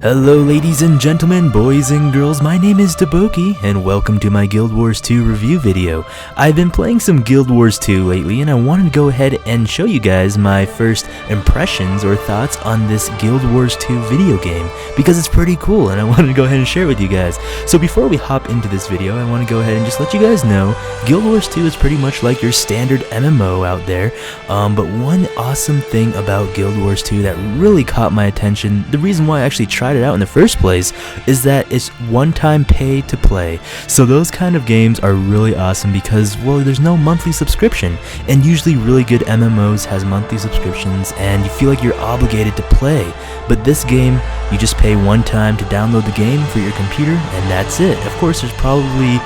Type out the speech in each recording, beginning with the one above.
Hello ladies and gentlemen, boys and girls, my name is DaBoki, and welcome to my Guild Wars 2 review video. I've been playing some Guild Wars 2 lately, and I wanted to go ahead and show you guys my first impressions or thoughts on this Guild Wars 2 video game, because it's pretty cool, and I wanted to go ahead and share it with you guys. So before we hop into this video, I want to go ahead and just let you guys know, Guild Wars 2 is pretty much like your standard MMO out there, but one awesome thing about Guild Wars 2 that really caught my attention, the reason why I actually tried it out in the first place, is that it's one-time pay to play. So those kind of games are really awesome because, well, there's no monthly subscription, and usually really good MMOs has monthly subscriptions and you feel like you're obligated to play. But this game, you just pay one time to download the game for your computer, and that's it. Of course, there's probably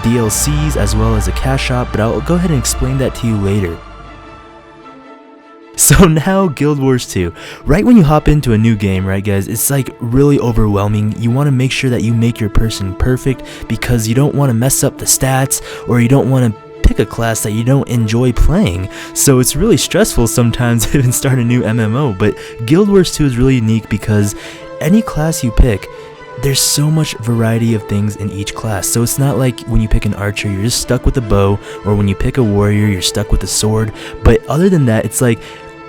DLCs as well as a cash shop, but I'll go ahead and explain that to you later. So now, Guild Wars 2. Right when you hop into a new game, right guys, it's like really overwhelming. You want to make sure that you make your person perfect because you don't want to mess up the stats, or you don't want to pick a class that you don't enjoy playing. So it's really stressful sometimes to even start a new MMO, but Guild Wars 2 is really unique because any class you pick, there's so much variety of things in each class. So it's not like when you pick an archer, you're just stuck with a bow, or when you pick a warrior, you're stuck with a sword. But other than that, it's like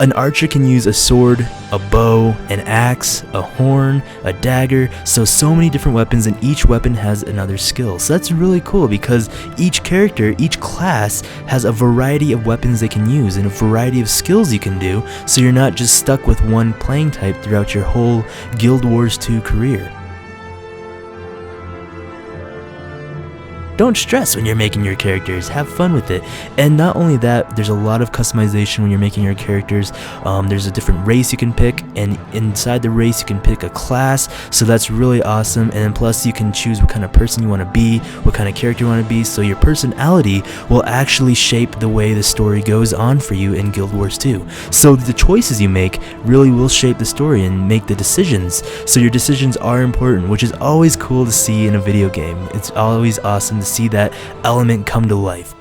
an archer can use a sword, a bow, an axe, a horn, a dagger, so many different weapons, and each weapon has another skill. So that's really cool because each character, each class has a variety of weapons they can use and a variety of skills you can do, so you're not just stuck with one playing type throughout your whole Guild Wars 2 career. Don't stress when you're making your characters, have fun with it. And not only that, there's a lot of customization when you're making your characters. There's a different race you can pick, and inside the race you can pick a class, so that's really awesome. And then plus you can choose what kind of person you want to be, what kind of character you want to be, so your personality will actually shape the way the story goes on for you in Guild Wars 2. So the choices you make really will shape the story and make the decisions. So your decisions are important, which is always cool to see in a video game. It's always awesome to see that element come to life.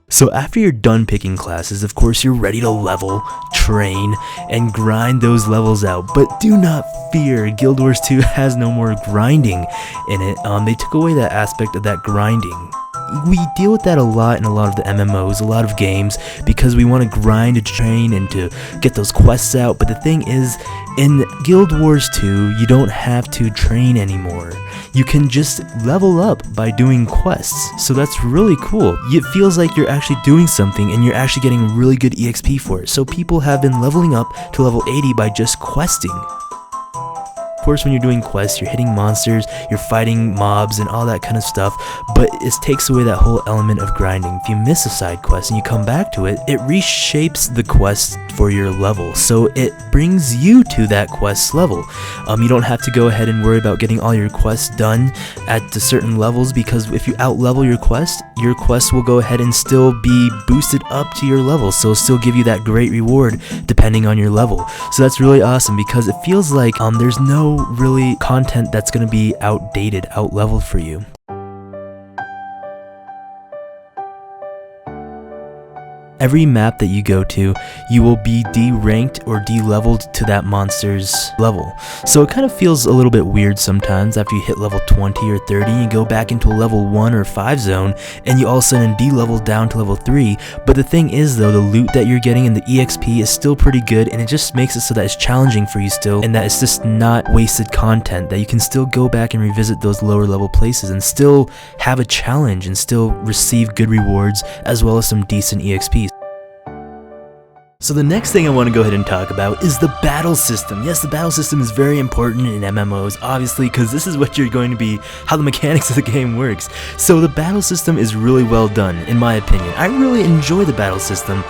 So after you're done picking classes, of course you're ready to level, train, and grind those levels out. But do not fear, Guild Wars 2 has no more grinding in it. They took away that aspect of that grinding. We deal with that a lot in a lot of the MMOs, a lot of games, because we want to grind to train and to get those quests out. But the thing is, in Guild Wars 2, you don't have to train anymore. You can just level up by doing quests, so that's really cool. It feels like you're actually doing something and you're actually getting really good EXP for it. So people have been leveling up to level 80 by just questing. Of course, when you're doing quests, you're hitting monsters, you're fighting mobs and all that kind of stuff, but it takes away that whole element of grinding. If you miss a side quest and you come back to it, it reshapes the quest for your level, so it brings you to that quest level. You don't have to go ahead and worry about getting all your quests done at the certain levels, because if you out-level your quest will go ahead and still be boosted up to your level, so it'll still give you that great reward depending on your level. So that's really awesome because it feels like there's no really content that's going to be outdated, out-leveled for you. Every map that you go to, you will be de-ranked or de-leveled to that monster's level. So it kind of feels a little bit weird sometimes after you hit level 20 or 30 and you go back into a level 1 or 5 zone and you all of a sudden de-level down to level 3. But the thing is though, the loot that you're getting and the EXP is still pretty good, and it just makes it so that it's challenging for you still, and that it's just not wasted content, that you can still go back and revisit those lower level places and still have a challenge and still receive good rewards as well as some decent EXP. So the next thing I want to go ahead and talk about is the battle system. Yes, the battle system is very important in MMOs, obviously, because this is what you're going to be, how the mechanics of the game works. So the battle system is really well done, in my opinion. I really enjoy the battle system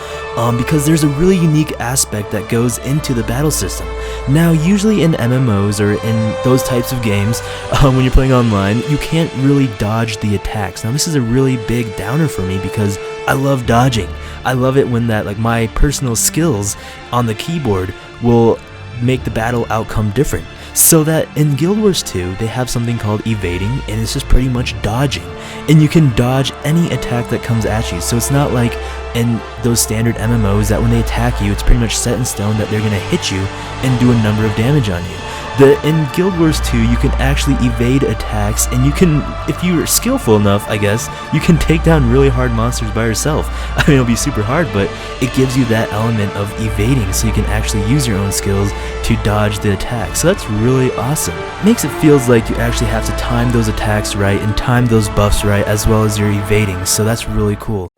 because there's a really unique aspect that goes into the battle system. Now, usually in MMOs or in those types of games, when you're playing online, you can't really dodge the attacks. Now, this is a really big downer for me because I love dodging. I love it when that, like, my personal skills on the keyboard will make the battle outcome different. So that in Guild Wars 2, they have something called evading, and it's just pretty much dodging. And you can dodge any attack that comes at you. So it's not like in those standard MMOs that when they attack you, it's pretty much set in stone that they're going to hit you and do a number of damage on you. In Guild Wars 2, you can actually evade attacks, and you can, if you're skillful enough, I guess, you can take down really hard monsters by yourself. I mean, it'll be super hard, but it gives you that element of evading, so you can actually use your own skills to dodge the attack. So that's really awesome. Makes it feels like you actually have to time those attacks right and time those buffs right, as well as your evading, so that's really cool.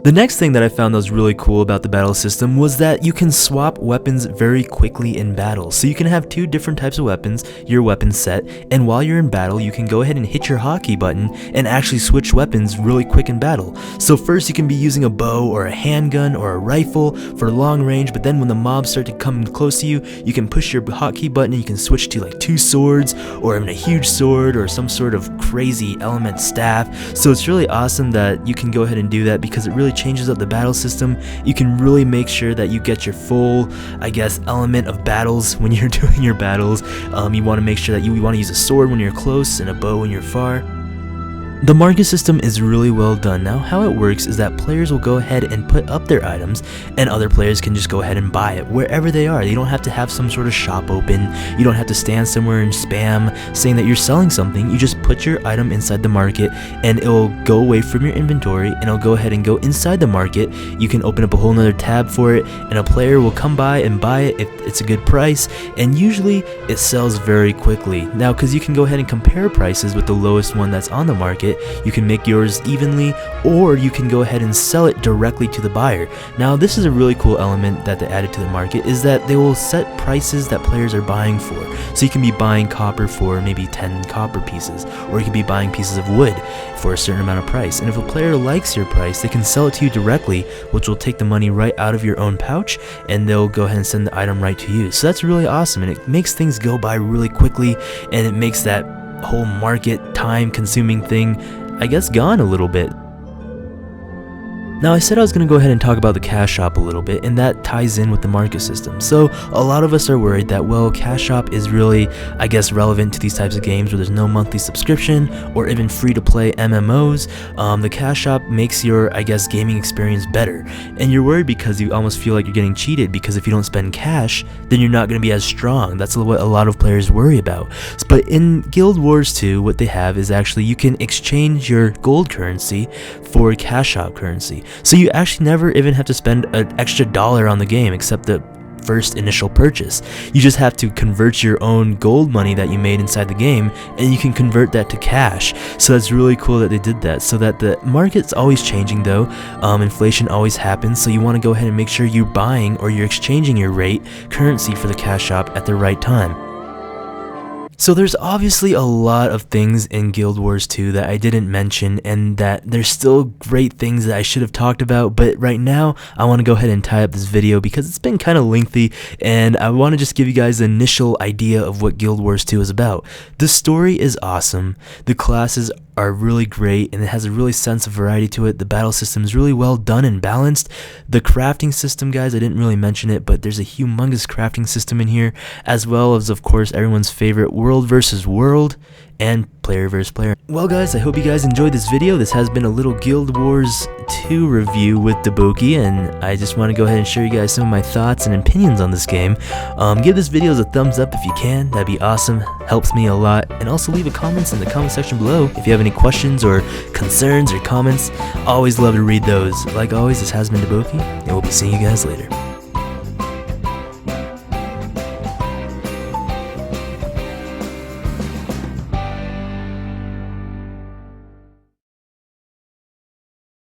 The next thing that I found that was really cool about the battle system was that you can swap weapons very quickly in battle. So you can have two different types of weapons, your weapon set, and while you're in battle, you can go ahead and hit your hotkey button and actually switch weapons really quick in battle. So first you can be using a bow or a handgun or a rifle for long range, but then when the mobs start to come close to you, you can push your hotkey button and you can switch to like 2 swords or even a huge sword or some sort of crazy element staff. So it's really awesome that you can go ahead and do that because it really changes up the battle system. You can really make sure that you get your full, I guess, element of battles when you're doing your battles. You want to make sure that you want to use a sword when you're close and a bow when you're far. The market system is really well done. Now how it works is that players will go ahead and put up their items and other players can just go ahead and buy it wherever they are. You don't have to have some sort of shop open. You don't have to stand somewhere and spam saying that you're selling something. You just put your item inside the market and it'll go away from your inventory and it'll go ahead and go inside the market. You can open up a whole nother tab for it and a player will come by and buy it if it's a good price, and usually it sells very quickly. Now because you can go ahead and compare prices with the lowest one that's on the market, you can make yours evenly, or you can go ahead and sell it directly to the buyer. Now this is a really cool element that they added to the market, is that they will set prices that players are buying for. So you can be buying copper for maybe 10 copper pieces, or you can be buying pieces of wood for a certain amount of price. And if a player likes your price, they can sell it to you directly, which will take the money right out of your own pouch, and they'll go ahead and send the item right to you. So that's really awesome, and it makes things go by really quickly, and it makes that whole market time consuming thing, I guess, gone a little bit. Now I said I was going to go ahead and talk about the cash shop a little bit, and that ties in with the market system. So a lot of us are worried that, well, cash shop is really, I guess, relevant to these types of games where there's no monthly subscription or even free to play MMOs. The cash shop makes your, I guess, gaming experience better, and you're worried because you almost feel like you're getting cheated, because if you don't spend cash, then you're not going to be as strong. That's what a lot of players worry about. But in Guild Wars 2, what they have is actually you can exchange your gold currency for cash shop currency. So you actually never even have to spend an extra $1 on the game except the first initial purchase. You just have to convert your own gold money that you made inside the game, and you can convert that to cash. So that's really cool that they did that. So that the market's always changing though. Inflation always happens, so you want to go ahead and make sure you're buying or you're exchanging your currency for the cash shop at the right time. So there's obviously a lot of things in Guild Wars 2 that I didn't mention, and that there's still great things that I should have talked about, but right now I want to go ahead and tie up this video because it's been kind of lengthy, and I want to just give you guys an initial idea of what Guild Wars 2 is about. The story is awesome, the classes are really great, and it has a really sense of variety to it. The battle system is really well done and balanced. The crafting system, guys, I didn't really mention it, but there's a humongous crafting system in here, as well as, of course, everyone's favorite world versus world and player versus player. Well guys, I hope you guys enjoyed this video. This has been a little Guild Wars 2 review with DaBoki, and I just want to go ahead and show you guys some of my thoughts and opinions on this game. Give this video a thumbs up if you can, that'd be awesome, helps me a lot, and also leave a comment in the comment section below if you have any questions or concerns or comments. Always love to read those. Like always, this has been DaBoki, and we'll be seeing you guys later.